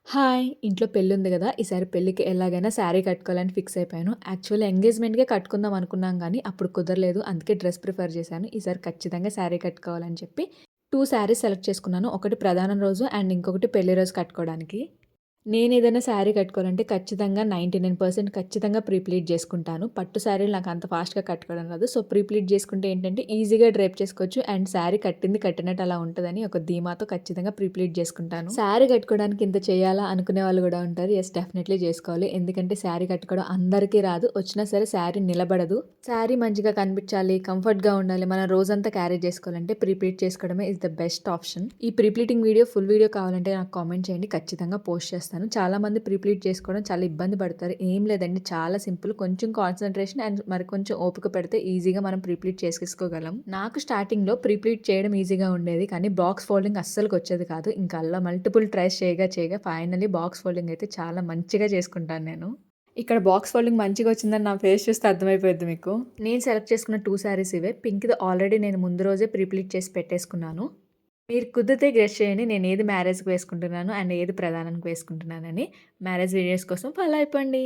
Hi! ఇంట్లో పెళ్లుంది గదా! ఈసారి పెళ్ళికి ఎలాగైనా శారీ కట్టుకోవాలని ఫిక్స్ అయిపోయాను. యాక్చువల్లీ ఎంగేజ్‌మెంట్‌కే కట్టుకుందాం అనుకున్నాం గానీ, అప్పుడు కుదరలేదు. అందుకే డ్రెస్ ప్రిఫర్ చేశాను. ఈసారి ఖచ్చితంగా శారీ కట్టుకోవాలని చెప్పి 2 శారీస్ సెలెక్ట్ చేసుకున్నాను. ఒకటి ప్రధానం రోజు అండ్ ఇంకొకటి పెళ్లి రోజు కట్టుకోవడానికి. నేనేదైనా శారీ కట్టుకోవాలంటే ఖచ్చితంగా 99% ఖచ్చితంగా ప్రీ ప్లీట్ జేసుకుంటాను. పట్టు శారీలు నాకు అంత ఫాస్ట్‌గా కట్టుకోవడం రాదు. సో, ప్రీ ప్లీట్ జేసుకుంటే ఏంటంటే ఈజీగా డ్రేప్ చేసుకోవచ్చు. అండ్ శారీ కట్టింది కట్టినట్టు అలా ఉంటదని ఒక ధీమాతో ఖచ్చితంగా ప్రీ ప్లీట్ జేసుకుంటాను. శారీ కట్టుకోవడానికి ఇంత చేయాలా అనుకునే వాళ్ళు గూడా ఉంటారు. యెస్, డెఫినైట్‌లీ జేసుకోవాలి. ఎందుకంటే శారీ కట్టుకోవడం అందరికీ రాదు. వచ్చినా సరే శారీ నిలబడదు. శారీ మంచిగా కనిపించాలి, కంఫర్ట్‌గా ఉండాలి, మనం రోజంతా క్యారీ చేసుకోవాలంటే ప్రీ ప్లీట్ చేసుకోవడమే ఈస్ ద బెస్ట్ ఆప్షన్. ఈ pre pleating video full video కావాలంటే నాకు కామెంట్ చేయండి. ఖచ్చితంగా పోస్ట్ చేస్తాను. చాలామంది ప్రీ ప్లీట్ చేసుకోవడం చాలా ఇబ్బంది పడతారు. ఏం లేదండి, చాలా సింపుల్. కొంచెం కాన్సంట్రేషన్ అండ్ మరి కొంచెం ఓపిక పెడితే ఈజీగా మనం ప్రీ ప్లీట్ చేసేసుకోగలం. నాకు స్టార్టింగ్‌లో ప్రీ ప్లీట్ చేయడం ఈజీగా ఉండేది. కానీ బాక్స్ ఫోల్డింగ్ అస్సలకొచ్చేది కాదు. ఇంకా అలా మల్టిపుల్ ట్రైస్ చేయగా ఫైనల్లీ బాక్స్ ఫోల్డింగ్ అయితే చాలా మంచిగా చేసుకుంటాను నేను. ఇక్కడ బాక్స్ ఫోల్డింగ్ మంచిగా వచ్చిందని నా ఫేస్ చూస్తే అర్థమైపోద్ది మీకు. నేను సెలెక్ట్ చేసుకున్న 2 శారీస్ ఇవే. పింక్‌ది ఆల్రెడీ నేను ముందు రోజే ప్రీ ప్లీట్ చేసి పెట్టేసుకున్నాను. మీరు కుదిరితే గెస్ చేయండి నేను ఏది మ్యారేజ్‌కి వేసుకుంటున్నాను అండ్ ఏది ప్రధానానికి వేసుకుంటున్నానని. మ్యారేజ్ వీడియోస్ కోసం ఫాలో అయిపోండి.